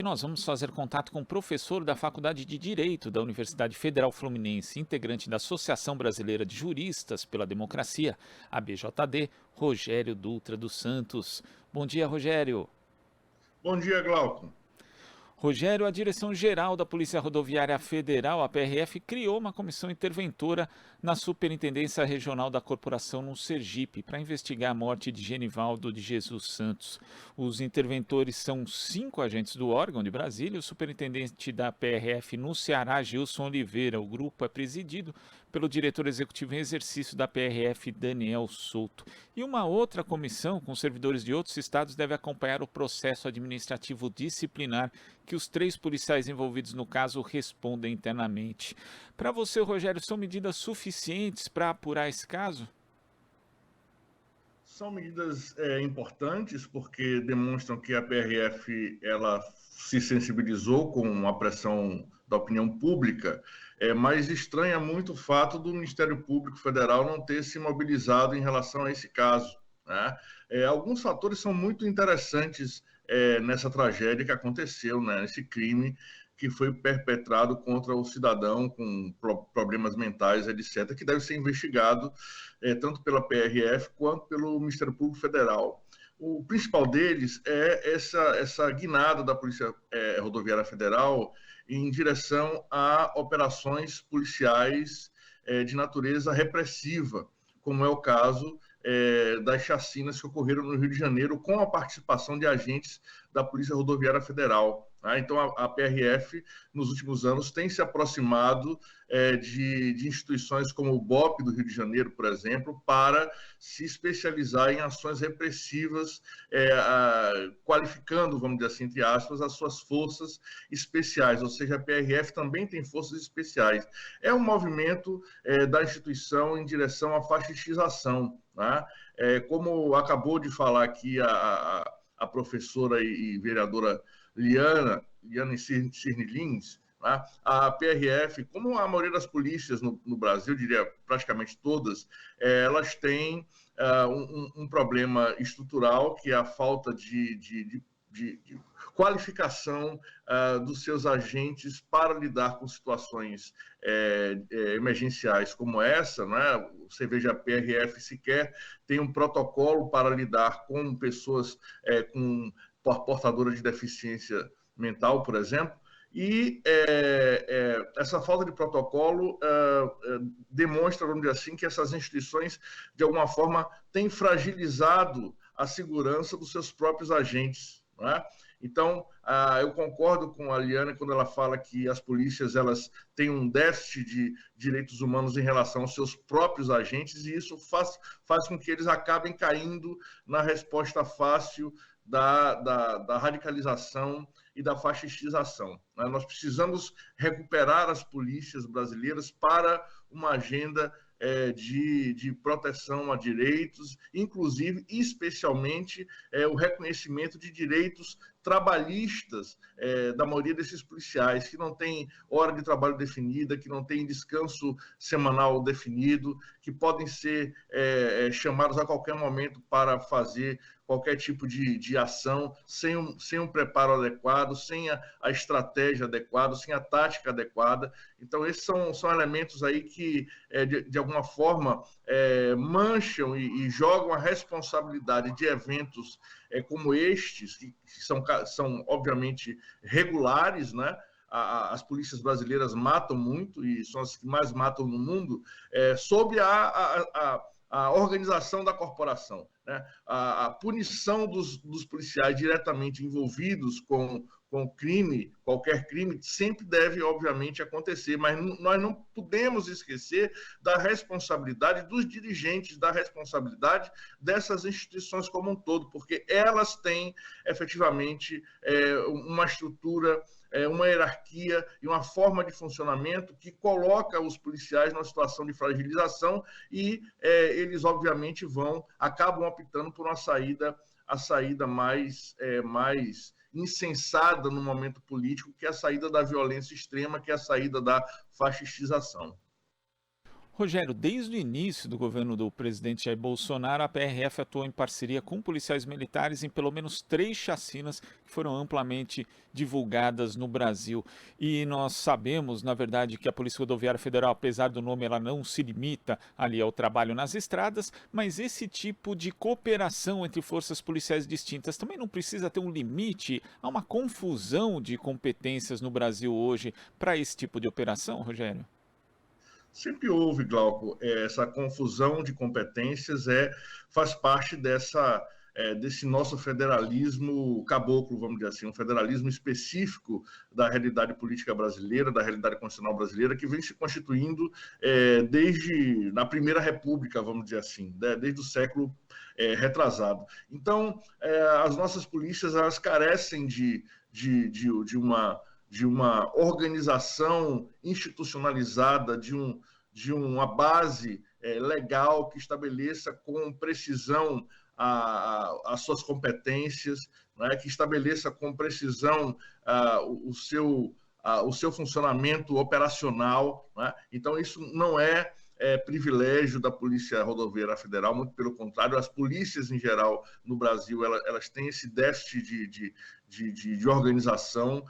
Nós vamos fazer contato com o professor da Faculdade de Direito da Universidade Federal Fluminense, integrante da Associação Brasileira de Juristas pela Democracia, a BJD, Rogério Dutra dos Santos. Bom dia, Rogério. Bom dia, Glauco. Rogério, a Direção-Geral da Polícia Rodoviária Federal, a PRF, criou uma comissão interventora na Superintendência Regional da Corporação no Sergipe para investigar a morte de Genivaldo de Jesus Santos. Os interventores são 5 agentes do órgão de Brasília, o superintendente da PRF no Ceará, Gilson Oliveira. O grupo é presidido pelo diretor executivo em exercício da PRF, Daniel Souto. E uma outra comissão, com servidores de outros estados, deve acompanhar o processo administrativo disciplinar que os 3 policiais envolvidos no caso respondem internamente. Para você, Rogério, são medidas suficientes para apurar esse caso? São medidas importantes porque demonstram que a PRF ela se sensibilizou com a pressão da opinião pública, mas estranha muito o fato do Ministério Público Federal não ter se mobilizado em relação a esse caso, né? Alguns fatores são muito interessantes nessa tragédia que aconteceu, né, nesse crime que foi perpetrado contra o cidadão com problemas mentais, etc., que deve ser investigado tanto pela PRF quanto pelo Ministério Público Federal. O principal deles é essa guinada da Polícia Rodoviária Federal em direção a operações policiais de natureza repressiva, como é o caso das chacinas que ocorreram no Rio de Janeiro com a participação de agentes da Polícia Rodoviária Federal. Então, a PRF, nos últimos anos, tem se aproximado de instituições como o BOP do Rio de Janeiro, por exemplo, para se especializar em ações repressivas, qualificando, vamos dizer assim, entre aspas, as suas forças especiais, ou seja, a PRF também tem forças especiais. É um movimento da instituição em direção à faxistização, né? Como acabou de falar aqui a professora e vereadora Liana Cirne Lins, né? A PRF, como a maioria das polícias no Brasil, diria praticamente todas, elas têm um problema estrutural, que é a falta de qualificação dos seus agentes para lidar com situações emergenciais como essa, né? Você veja, a PRF sequer tem um protocolo para lidar com pessoas com portadoras de deficiência mental, por exemplo, e essa falta de protocolo demonstra, vamos dizer assim, que essas instituições, de alguma forma, têm fragilizado a segurança dos seus próprios agentes, né? Então, eu concordo com a Liana quando ela fala que as polícias elas têm um déficit de direitos humanos em relação aos seus próprios agentes, e isso faz com que eles acabem caindo na resposta fácil da radicalização e da fascistização. Nós precisamos recuperar as polícias brasileiras para uma agenda de proteção a direitos, inclusive, especialmente, o reconhecimento de direitos trabalhistas da maioria desses policiais, que não tem hora de trabalho definida, que não tem descanso semanal definido, que podem ser chamados a qualquer momento para fazer qualquer tipo de ação, sem um preparo adequado, sem a estratégia adequada, sem a tática adequada. Então, esses são elementos aí que, de alguma forma, mancham e jogam a responsabilidade de eventos como estes, que são obviamente regulares, né? As polícias brasileiras matam muito, e são as que mais matam no mundo, sob a organização da corporação, né? A punição dos policiais diretamente envolvidos com crime, qualquer crime, sempre deve, obviamente, acontecer, mas nós não podemos esquecer da responsabilidade dos dirigentes, da responsabilidade dessas instituições como um todo, porque elas têm, efetivamente, uma estrutura, uma hierarquia e uma forma de funcionamento que coloca os policiais numa situação de fragilização, e eles, obviamente, acabam optando por a saída mais insensada no momento político, que é a saída da violência extrema, que é a saída da fascistização. Rogério, desde o início do governo do presidente Jair Bolsonaro, a PRF atuou em parceria com policiais militares em pelo menos 3 chacinas que foram amplamente divulgadas no Brasil. E nós sabemos, na verdade, que a Polícia Rodoviária Federal, apesar do nome, ela não se limita ali ao trabalho nas estradas, mas esse tipo de cooperação entre forças policiais distintas também não precisa ter um limite? Há uma confusão de competências no Brasil hoje para esse tipo de operação, Rogério? Sempre houve, Glauco, essa confusão de competências, faz parte desse nosso federalismo caboclo, vamos dizer assim, um federalismo específico da realidade política brasileira, da realidade constitucional brasileira, que vem se constituindo desde na Primeira República, vamos dizer assim, desde o século retrasado. Então, as nossas polícias, elas carecem de uma organização institucionalizada, de uma base legal que estabeleça com precisão as suas competências, né, que estabeleça com precisão o seu funcionamento operacional. Né? Então, isso não é privilégio da Polícia Rodoviária Federal, muito pelo contrário, as polícias em geral no Brasil, elas têm esse déficit de organização,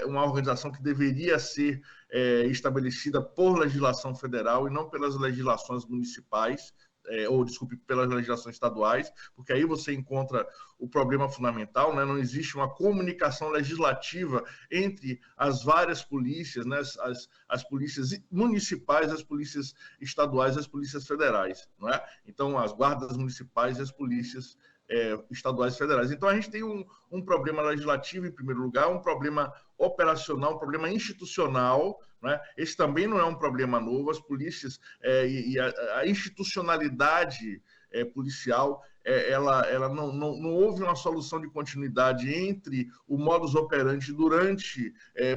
uma organização que deveria ser estabelecida por legislação federal e não pelas legislações municipais, pelas legislações estaduais, porque aí você encontra o problema fundamental, né? Não existe uma comunicação legislativa entre as várias polícias, né? As polícias municipais, as polícias estaduais, as polícias federais, não é? Então, as guardas municipais e as polícias estaduais e federais. Então, a gente tem um problema legislativo, em primeiro lugar, um problema operacional, um problema institucional, né? Esse também não é um problema novo. As polícias e a institucionalidade policial, ela não houve uma solução de continuidade entre o modus operandi durante,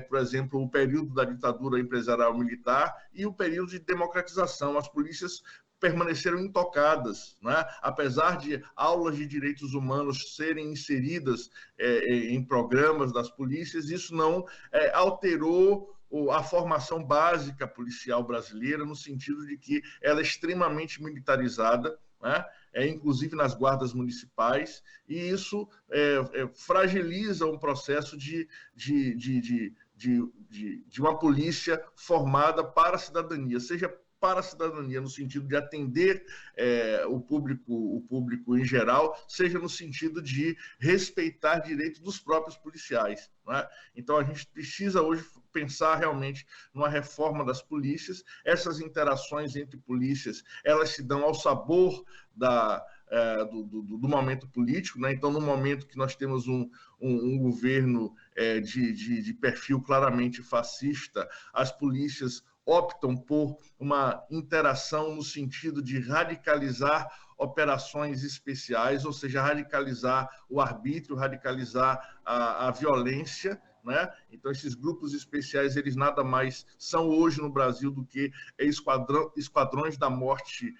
por exemplo, o período da ditadura empresarial militar e o período de democratização. As polícias permaneceram intocadas, né? Apesar de aulas de direitos humanos serem inseridas em programas das polícias, isso não alterou a formação básica policial brasileira, no sentido de que ela é extremamente militarizada, né? Inclusive nas guardas municipais, e isso fragiliza um processo de uma polícia formada para a cidadania, seja para a cidadania no sentido de atender o público em geral, seja no sentido de respeitar direitos dos próprios policiais. Né? Então, a gente precisa hoje pensar realmente numa reforma das polícias. Essas interações entre polícias, elas se dão ao sabor do momento político, né? Então, no momento que nós temos um governo de perfil claramente fascista, as polícias optam por uma interação no sentido de radicalizar operações especiais, ou seja, radicalizar o arbítrio, radicalizar a violência, né? Então, esses grupos especiais, eles nada mais são hoje no Brasil do que esquadrões da morte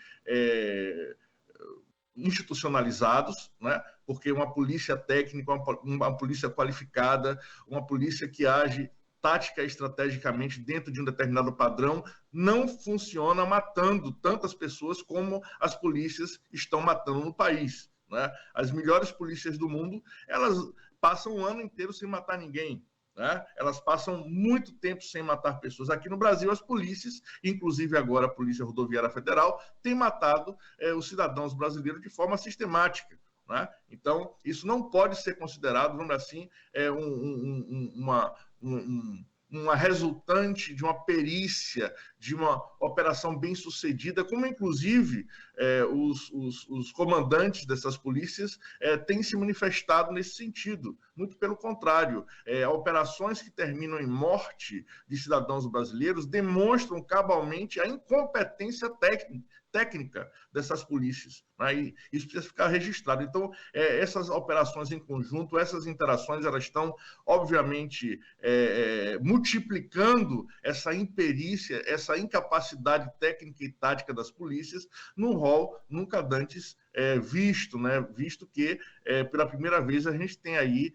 institucionalizados, né? Porque uma polícia técnica, uma polícia qualificada, uma polícia que age tática e estrategicamente dentro de um determinado padrão, não funciona matando tantas pessoas como as polícias estão matando no país. Né? As melhores polícias do mundo, elas passam o ano inteiro sem matar ninguém. Né? Elas passam muito tempo sem matar pessoas. Aqui no Brasil, as polícias, inclusive agora a Polícia Rodoviária Federal, têm matado os cidadãos brasileiros de forma sistemática. Né? Então, isso não pode ser considerado, vamos dizer assim, uma resultante de uma perícia, de uma operação bem-sucedida, como, inclusive, os comandantes dessas polícias têm se manifestado nesse sentido. Muito pelo contrário, operações que terminam em morte de cidadãos brasileiros demonstram cabalmente a incompetência técnica dessas polícias. Né? E isso precisa ficar registrado. Então, essas operações em conjunto, essas interações, elas estão, obviamente, multiplicando essa imperícia, essa incapacidade técnica e tática das polícias, num rol nunca dantes visto, né? Visto que, pela primeira vez, a gente tem aí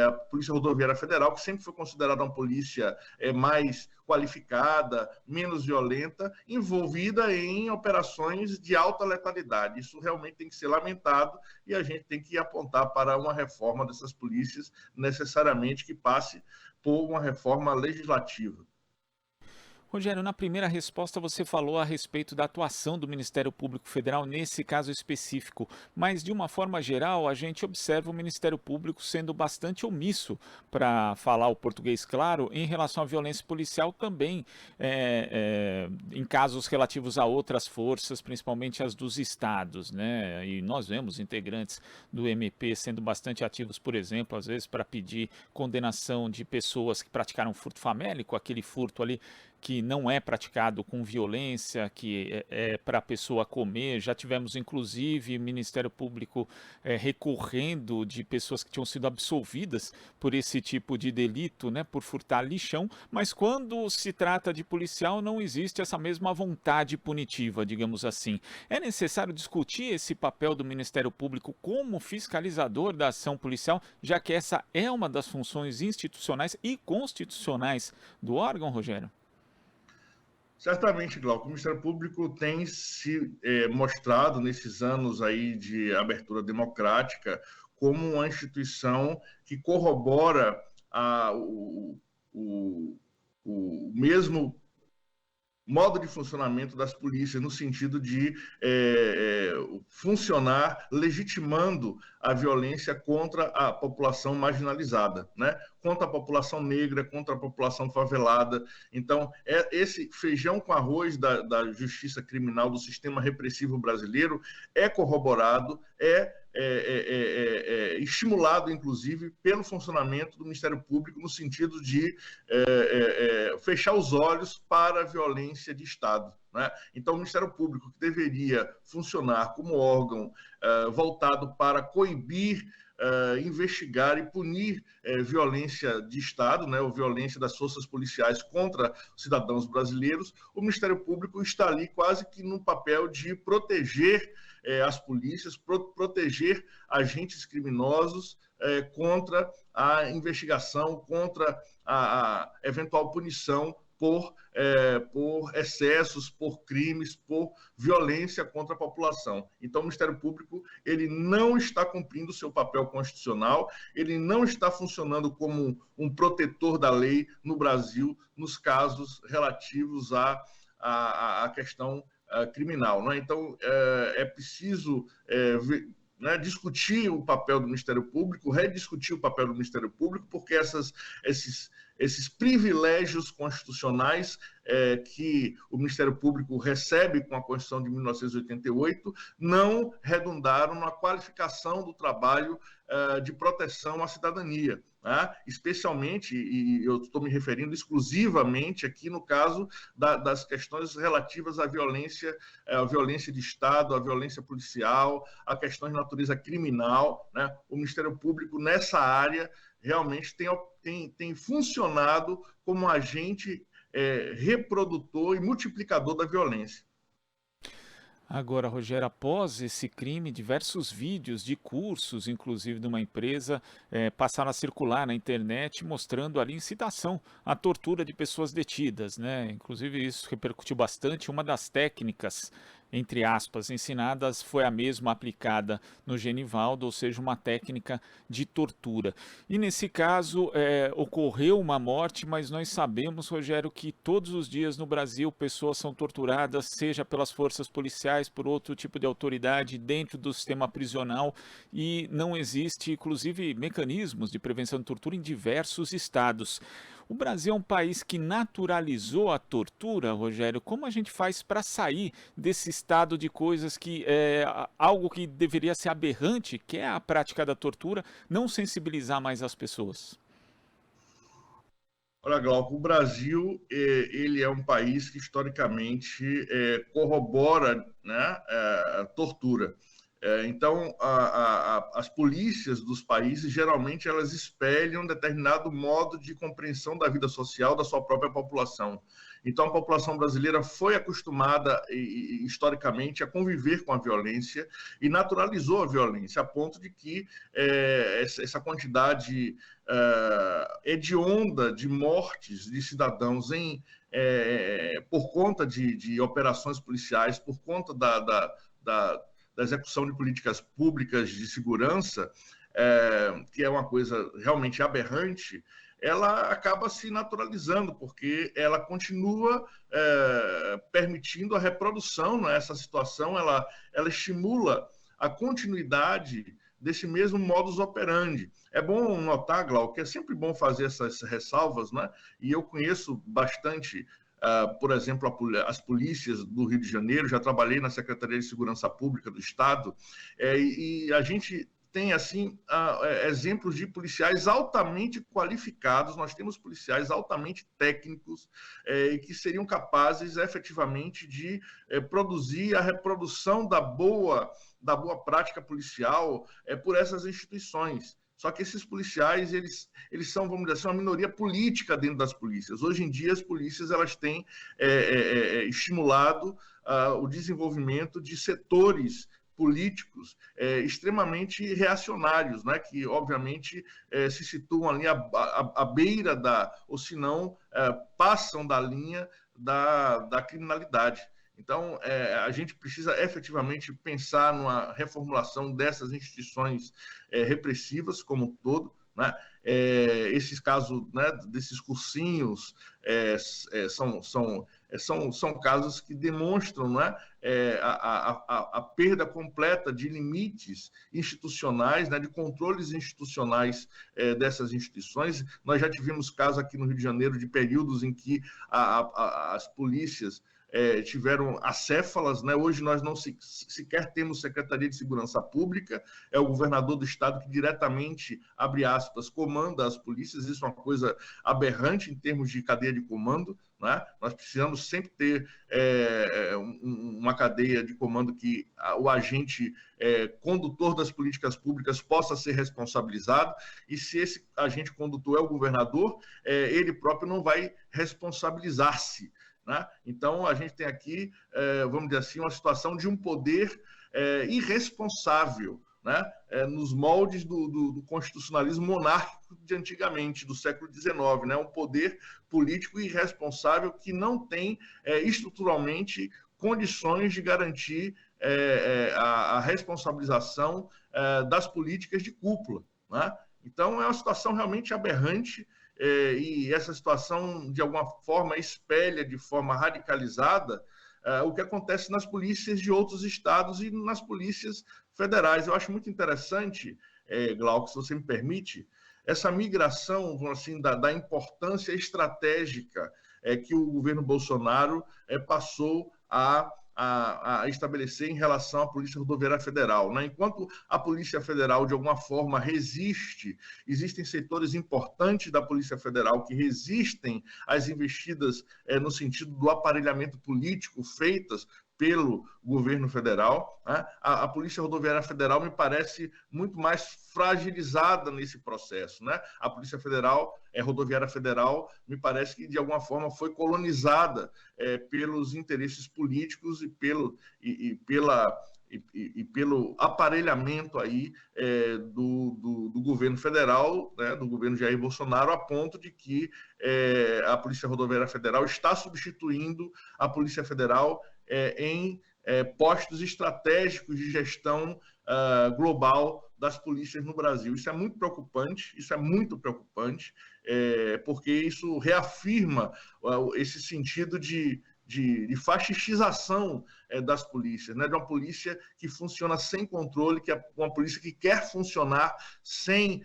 a Polícia Rodoviária Federal, que sempre foi considerada uma polícia mais qualificada, menos violenta, envolvida em operações de alta letalidade. Isso realmente tem que ser lamentado e a gente tem que apontar para uma reforma dessas polícias, necessariamente que passe por uma reforma legislativa. Rogério, na primeira resposta você falou a respeito da atuação do Ministério Público Federal nesse caso específico, mas de uma forma geral a gente observa o Ministério Público sendo bastante omisso, para falar o português claro, em relação à violência policial também, em casos relativos a outras forças, principalmente as dos estados, né? E nós vemos integrantes do MP sendo bastante ativos, por exemplo, às vezes para pedir condenação de pessoas que praticaram furto famélico, aquele furto ali que não é praticado com violência, que é para a pessoa comer. Já tivemos, inclusive, o Ministério Público recorrendo de pessoas que tinham sido absolvidas por esse tipo de delito, né, por furtar lixão, mas quando se trata de policial não existe essa mesma vontade punitiva, digamos assim. É necessário discutir esse papel do Ministério Público como fiscalizador da ação policial, já que essa é uma das funções institucionais e constitucionais do órgão, Rogério? Certamente, Glauco, o Ministério Público tem se mostrado nesses anos aí de abertura democrática como uma instituição que corrobora o mesmo modo de funcionamento das polícias, no sentido de funcionar legitimando a violência contra a população marginalizada, né? Contra a população negra, contra a população favelada. Então, esse feijão com arroz da justiça criminal, do sistema repressivo brasileiro, é corroborado, estimulado, inclusive, pelo funcionamento do Ministério Público, no sentido de fechar os olhos para a violência de Estado, né? Então, o Ministério Público, que deveria funcionar como órgão voltado para coibir, investigar e punir violência de Estado, né, ou violência das forças policiais contra cidadãos brasileiros, o Ministério Público está ali quase que no papel de proteger as polícias, proteger agentes criminosos contra a investigação, contra a eventual punição por excessos, por crimes, por violência contra a população. Então, o Ministério Público ele não está cumprindo o seu papel constitucional, ele não está funcionando como um protetor da lei no Brasil, nos casos relativos à questão criminal, né? Então, é preciso discutir o papel do Ministério Público, rediscutir o papel do Ministério Público, porque esses privilégios constitucionais que o Ministério Público recebe com a Constituição de 1988 não redundaram na qualificação do trabalho de proteção à cidadania, né? Especialmente, e eu estou me referindo exclusivamente aqui no caso das questões relativas à violência de Estado, à violência policial, a questões de natureza criminal, né? O Ministério Público nessa área realmente tem funcionado como agente reprodutor e multiplicador da violência. Agora, Rogério, após esse crime, diversos vídeos de cursos, inclusive de uma empresa, passaram a circular na internet, mostrando ali incitação à tortura de pessoas detidas, né? Inclusive isso repercutiu bastante. Uma das técnicas, entre aspas, ensinadas foi a mesma aplicada no Genivaldo, ou seja, uma técnica de tortura. E nesse caso ocorreu uma morte, mas nós sabemos, Rogério, que todos os dias no Brasil pessoas são torturadas, seja pelas forças policiais, por outro tipo de autoridade dentro do sistema prisional, e não existe, inclusive, mecanismos de prevenção de tortura em diversos estados. O Brasil é um país que naturalizou a tortura, Rogério. Como a gente faz para sair desse estado de coisas que é algo que deveria ser aberrante, que é a prática da tortura, não sensibilizar mais as pessoas? Olha, Glauco, o Brasil ele é um país que historicamente corrobora, né, a tortura. Então, as polícias dos países, geralmente, elas espelham um determinado modo de compreensão da vida social da sua própria população. Então, a população brasileira foi acostumada, historicamente, a conviver com a violência e naturalizou a violência, a ponto de que essa quantidade hedionda de mortes de cidadãos por conta de operações policiais, por conta da execução de políticas públicas de segurança, que é uma coisa realmente aberrante, ela acaba se naturalizando, porque ela continua permitindo a reprodução, né? Essa situação ela estimula a continuidade desse mesmo modus operandi. É bom notar, Glauco, que é sempre bom fazer essas ressalvas, né? E eu conheço bastante, por exemplo, as polícias do Rio de Janeiro, já trabalhei na Secretaria de Segurança Pública do Estado, e a gente tem, assim, exemplos de policiais altamente qualificados, nós temos policiais altamente técnicos que seriam capazes, efetivamente, de produzir a reprodução da boa prática policial por essas instituições. Só que esses policiais, eles são, vamos dizer assim, uma minoria política dentro das polícias. Hoje em dia, as polícias elas têm estimulado o desenvolvimento de setores políticos extremamente reacionários, né, que, obviamente, se situam ali à beira ou se não, passam da linha da criminalidade. Então, a gente precisa efetivamente pensar numa reformulação dessas instituições repressivas como um todo, né? Esses casos, né, desses cursinhos são casos que demonstram, né, a perda completa de limites institucionais, né, de controles institucionais dessas instituições. Nós já tivemos casos aqui no Rio de Janeiro de períodos em que as polícias tiveram acéfalas, né? Hoje nós não sequer temos Secretaria de Segurança Pública, é o governador do estado que diretamente, abre aspas, comanda as polícias. Isso é uma coisa aberrante em termos de cadeia de comando, né? Nós precisamos sempre ter uma cadeia de comando que o agente condutor das políticas públicas possa ser responsabilizado, e se esse agente condutor é o governador, ele próprio não vai responsabilizar-se, né? Então, a gente tem aqui, vamos dizer assim, uma situação de um poder irresponsável, né? Nos moldes do constitucionalismo monárquico de antigamente, do século XIX, né? Um poder político irresponsável que não tem estruturalmente condições de garantir a responsabilização das políticas de cúpula, né? Então, é uma situação realmente aberrante, e essa situação, de alguma forma, espelha de forma radicalizada o que acontece nas polícias de outros estados e nas polícias federais. Eu acho muito interessante, Glauco, se você me permite, essa migração, assim, da importância estratégica que o governo Bolsonaro passou a estabelecer em relação à Polícia Rodoviária Federal, né? Enquanto a Polícia Federal, de alguma forma, resiste, existem setores importantes da Polícia Federal que resistem às investidas no sentido do aparelhamento político feitas pelo governo federal, né? A Polícia Rodoviária Federal me parece muito mais fragilizada nesse processo, né? A Polícia Federal, Rodoviária Federal, me parece que de alguma forma foi colonizada pelos interesses políticos e pelo aparelhamento aí do governo federal, né, do governo Jair Bolsonaro, a ponto de que a Polícia Rodoviária Federal está substituindo a Polícia Federal em postos estratégicos de gestão global das polícias no Brasil. Isso é muito preocupante, porque isso reafirma esse sentido de faxixização das polícias, né? De uma polícia que funciona sem controle, que é uma polícia que quer funcionar sem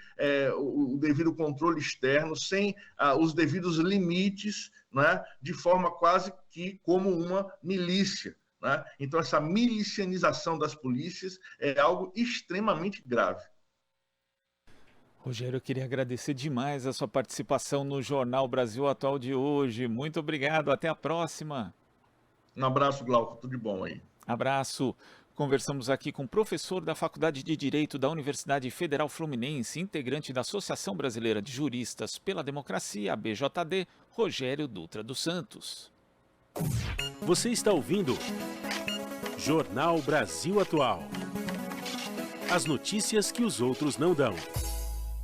o devido controle externo, sem os devidos limites, né? De forma quase que como uma milícia, né? Então, essa milicianização das polícias é algo extremamente grave. Rogério, eu queria agradecer demais a sua participação no Jornal Brasil Atual de hoje. Muito obrigado, até a próxima. Um abraço, Glauco, tudo de bom aí. Abraço. Conversamos aqui com o professor da Faculdade de Direito da Universidade Federal Fluminense, integrante da Associação Brasileira de Juristas pela Democracia, a BJD, Rogério Dutra dos Santos. Você está ouvindo Jornal Brasil Atual. As notícias que os outros não dão.